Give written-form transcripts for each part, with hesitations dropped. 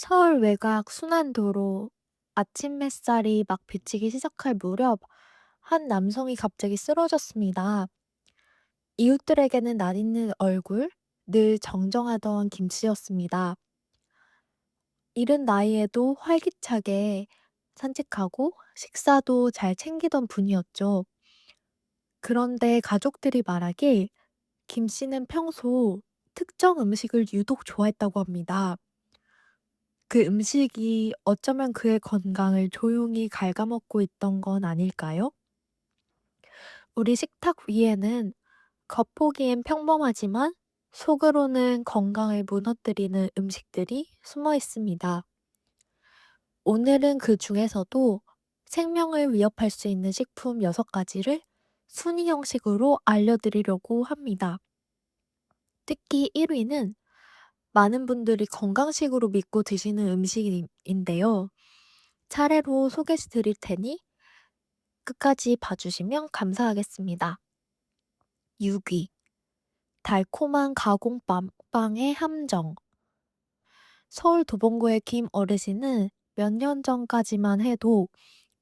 서울 외곽 순환도로 아침 햇살이 막 비치기 시작할 무렵 한 남성이 갑자기 쓰러졌습니다. 이웃들에게는 낯익는 얼굴, 늘 정정하던 김씨였습니다. 이른 나이에도 활기차게 산책하고 식사도 잘 챙기던 분이었죠. 그런데 가족들이 말하길 김씨는 평소 특정 음식을 유독 좋아했다고 합니다. 그 음식이 어쩌면 그의 건강을 조용히 갉아먹고 있던 건 아닐까요? 우리 식탁 위에는 겉보기엔 평범하지만 속으로는 건강을 무너뜨리는 음식들이 숨어 있습니다. 오늘은 그 중에서도 생명을 위협할 수 있는 식품 6가지를 순위 형식으로 알려드리려고 합니다. 특히 1위는 많은 분들이 건강식으로 믿고 드시는 음식인데요. 차례로 소개해 드릴 테니 끝까지 봐주시면 감사하겠습니다. 6위. 달콤한 가공빵의 함정. 서울 도봉구의 김 어르신은 몇 년 전까지만 해도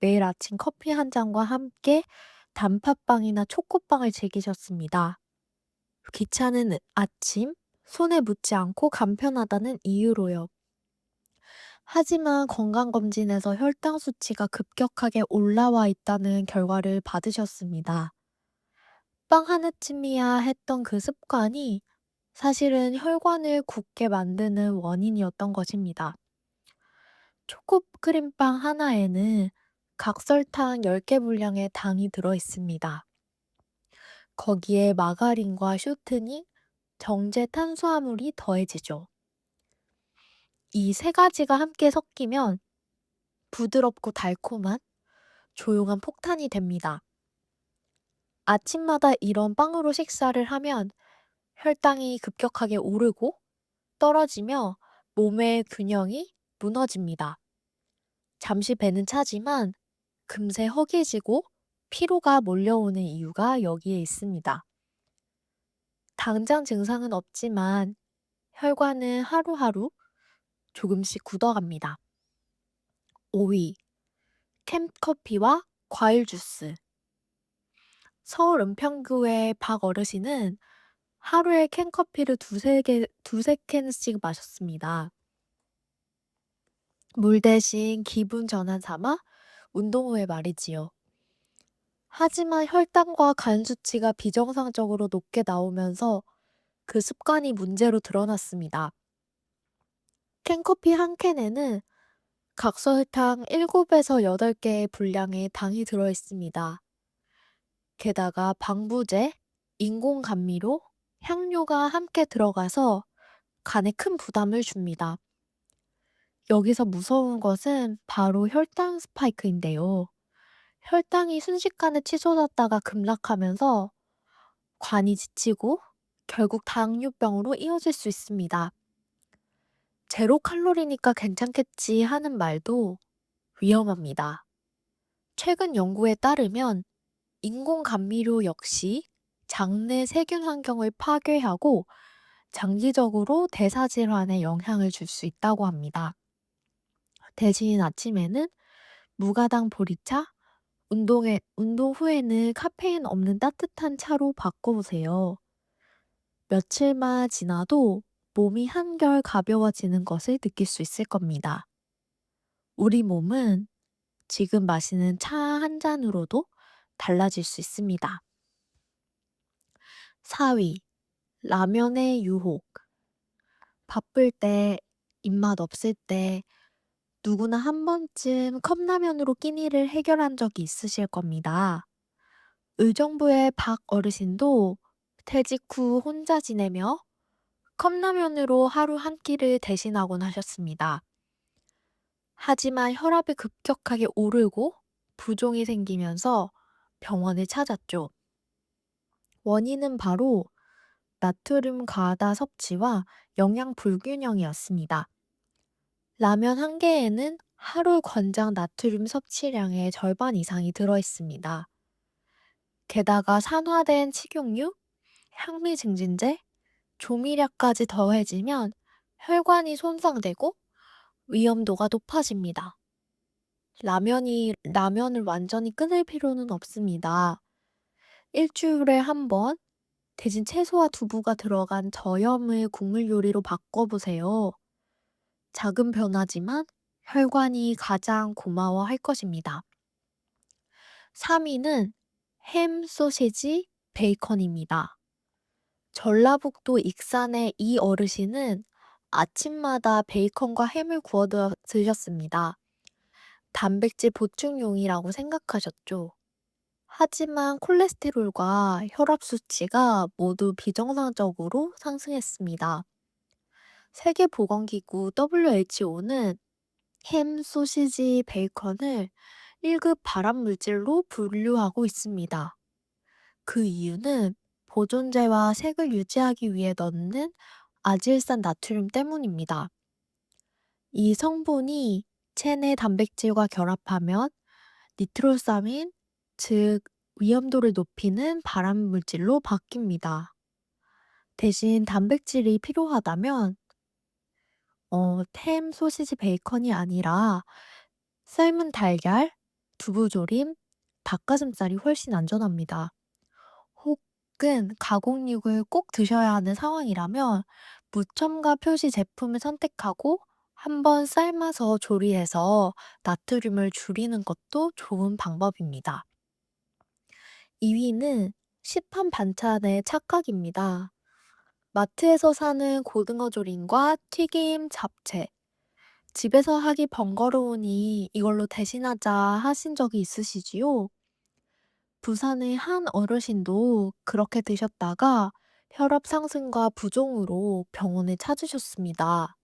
매일 아침 커피 한 잔과 함께 단팥빵이나 초코빵을 즐기셨습니다. 귀찮은 아침, 손에 묻지 않고 간편하다는 이유로요. 하지만 건강검진에서 혈당 수치가 급격하게 올라와 있다는 결과를 받으셨습니다. 빵 하나쯤이야 했던 그 습관이 사실은 혈관을 굳게 만드는 원인이었던 것입니다. 초코크림빵 하나에는 각설탕 10개 분량의 당이 들어 있습니다. 거기에 마가린과 슈트닝, 정제 탄수화물이 더해지죠. 이 세 가지가 함께 섞이면 부드럽고 달콤한 조용한 폭탄이 됩니다. 아침마다 이런 빵으로 식사를 하면 혈당이 급격하게 오르고 떨어지며 몸의 균형이 무너집니다. 잠시 배는 차지만 금세 허기지고 피로가 몰려오는 이유가 여기에 있습니다. 당장 증상은 없지만 혈관은 하루하루 조금씩 굳어갑니다. 5위. 캠커피와 과일 주스. 서울 은평구의 박 어르신은 하루에 캔커피를 두세 캔씩 마셨습니다. 물 대신 기분 전환 삼아 운동 후에 말이지요. 하지만 혈당과 간 수치가 비정상적으로 높게 나오면서 그 습관이 문제로 드러났습니다. 캔커피 한 캔에는 각설탕 7에서 8개의 분량의 당이 들어 있습니다. 게다가 방부제, 인공 감미료, 향료가 함께 들어가서 간에 큰 부담을 줍니다. 여기서 무서운 것은 바로 혈당 스파이크인데요. 혈당이 순식간에 치솟았다가 급락하면서 관이 지치고 결국 당뇨병으로 이어질 수 있습니다. 제로 칼로리니까 괜찮겠지 하는 말도 위험합니다. 최근 연구에 따르면 인공 감미료 역시 장내 세균 환경을 파괴하고 장기적으로 대사질환에 영향을 줄 수 있다고 합니다. 대신 아침에는 무가당 보리차, 운동 후에는 카페인 없는 따뜻한 차로 바꿔보세요. 며칠만 지나도 몸이 한결 가벼워지는 것을 느낄 수 있을 겁니다. 우리 몸은 지금 마시는 차 한 잔으로도 달라질 수 있습니다. 4위. 라면의 유혹. 바쁠 때, 입맛 없을 때 누구나 한 번쯤 컵라면으로 끼니를 해결한 적이 있으실 겁니다. 의정부의 박 어르신도 퇴직 후 혼자 지내며 컵라면으로 하루 한 끼를 대신하곤 하셨습니다. 하지만 혈압이 급격하게 오르고 부종이 생기면서 병원을 찾았죠. 원인은 바로 나트륨 과다 섭취와 영양 불균형이었습니다. 라면 한 개에는 하루 권장 나트륨 섭취량의 절반 이상이 들어 있습니다. 게다가 산화된 식용유, 향미 증진제, 조미료까지 더해지면 혈관이 손상되고 위험도가 높아집니다. 라면을 완전히 끊을 필요는 없습니다. 일주일에 한 번 대신 채소와 두부가 들어간 저염의 국물 요리로 바꿔보세요. 작은 변화지만 혈관이 가장 고마워할 것입니다. 3위는 햄, 소시지, 베이컨입니다. 전라북도 익산의 이 어르신은 아침마다 베이컨과 햄을 구워 드셨습니다. 단백질 보충용이라고 생각하셨죠. 하지만 콜레스테롤과 혈압 수치가 모두 비정상적으로 상승했습니다. 세계보건기구 WHO는 햄, 소시지, 베이컨을 1급 발암물질로 분류하고 있습니다. 그 이유는 보존제와 색을 유지하기 위해 넣는 아질산 나트륨 때문입니다. 이 성분이 체내 단백질과 결합하면 니트로사민, 즉 위험도를 높이는 발암물질로 바뀝니다. 대신 단백질이 필요하다면 햄, 소시지, 베이컨이 아니라 삶은 달걀, 두부조림, 닭가슴살이 훨씬 안전합니다. 혹은 가공육을 꼭 드셔야 하는 상황이라면 무첨가 표시 제품을 선택하고 한번 삶아서 조리해서 나트륨을 줄이는 것도 좋은 방법입니다. 2위는 시판 반찬의 착각입니다. 마트에서 사는 고등어 조림과 튀김, 잡채. 집에서 하기 번거로우니 이걸로 대신하자 하신 적이 있으시지요? 부산의 한 어르신도 그렇게 드셨다가 혈압 상승과 부종으로 병원을 찾으셨습니다.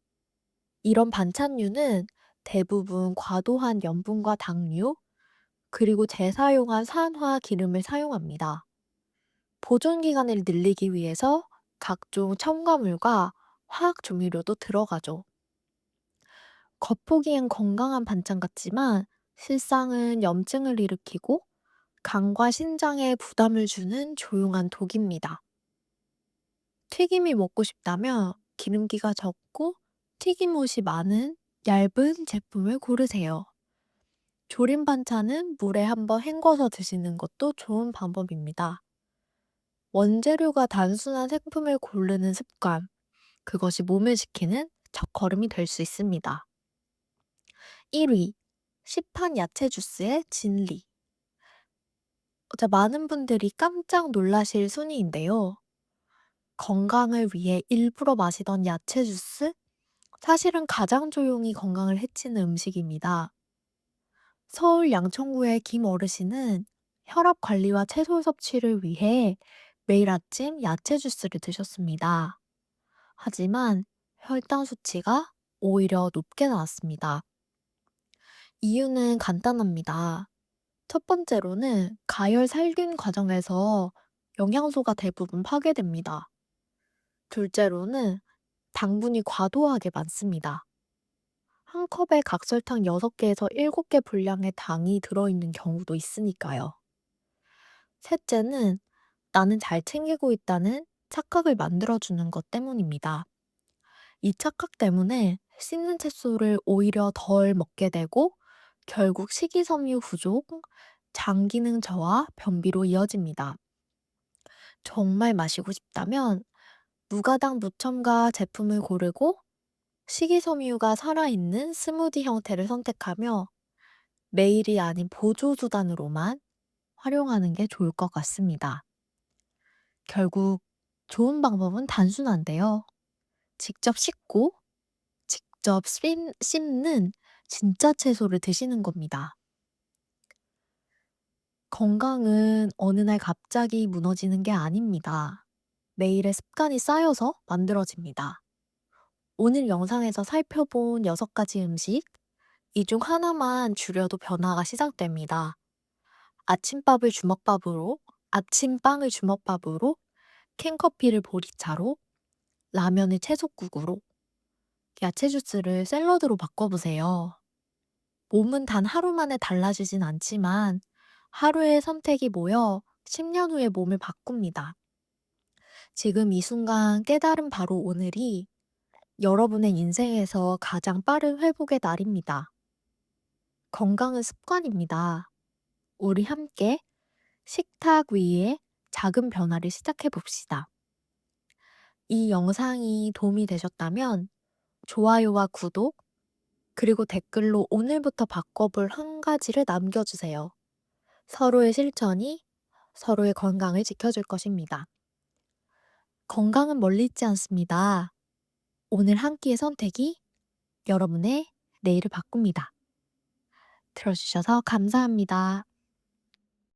이런 반찬류는 대부분 과도한 염분과 당류, 그리고 재사용한 산화 기름을 사용합니다. 보존 기간을 늘리기 위해서 각종 첨가물과 화학 조미료도 들어가죠. 겉보기엔 건강한 반찬 같지만 실상은 염증을 일으키고 간과 신장에 부담을 주는 조용한 독입니다. 튀김이 먹고 싶다면 기름기가 적고 튀김옷이 많은 얇은 제품을 고르세요. 조림 반찬은 물에 한번 헹궈서 드시는 것도 좋은 방법입니다. 원재료가 단순한 생품을 고르는 습관, 그것이 몸을 지키는 첫걸음이 될 수 있습니다. 1위, 시판 야채 주스의 진리. 많은 분들이 깜짝 놀라실 순위인데요. 건강을 위해 일부러 마시던 야채 주스? 사실은 가장 조용히 건강을 해치는 음식입니다. 서울 양천구의 김 어르신은 혈압 관리와 채소 섭취를 위해 매일 아침 야채 주스를 드셨습니다. 하지만 혈당 수치가 오히려 높게 나왔습니다. 이유는 간단합니다. 첫 번째로는 가열 살균 과정에서 영양소가 대부분 파괴됩니다. 둘째로는 당분이 과도하게 많습니다. 한 컵에 각설탕 6개에서 7개 분량의 당이 들어있는 경우도 있으니까요. 셋째는 나는 잘 챙기고 있다는 착각을 만들어주는 것 때문입니다. 이 착각 때문에 씹는 채소를 오히려 덜 먹게 되고 결국 식이섬유 부족, 장 기능 저하, 변비로 이어집니다. 정말 마시고 싶다면 무가당 무첨가 제품을 고르고 식이섬유가 살아있는 스무디 형태를 선택하며 매일이 아닌 보조수단으로만 활용하는 게 좋을 것 같습니다. 결국 좋은 방법은 단순한데요. 직접 씻고 직접 씹는 진짜 채소를 드시는 겁니다. 건강은 어느 날 갑자기 무너지는 게 아닙니다. 매일의 습관이 쌓여서 만들어집니다. 오늘 영상에서 살펴본 6가지 음식, 이 중 하나만 줄여도 변화가 시작됩니다. 아침밥을 주먹밥으로, 아침빵을 주먹밥으로, 캔커피를 보리차로, 라면을 채소국으로, 야채 주스를 샐러드로 바꿔보세요. 몸은 단 하루 만에 달라지진 않지만 하루의 선택이 모여 10년 후에 몸을 바꿉니다. 지금 이 순간 깨달은 바로 오늘이 여러분의 인생에서 가장 빠른 회복의 날입니다. 건강은 습관입니다. 우리 함께 식탁 위에 작은 변화를 시작해 봅시다. 이 영상이 도움이 되셨다면 좋아요와 구독, 그리고 댓글로 오늘부터 바꿔볼 한 가지를 남겨주세요. 서로의 실천이 서로의 건강을 지켜줄 것입니다. 건강은 멀리 있지 않습니다. 오늘 한 끼의 선택이 여러분의 내일을 바꿉니다. 들어주셔서 감사합니다.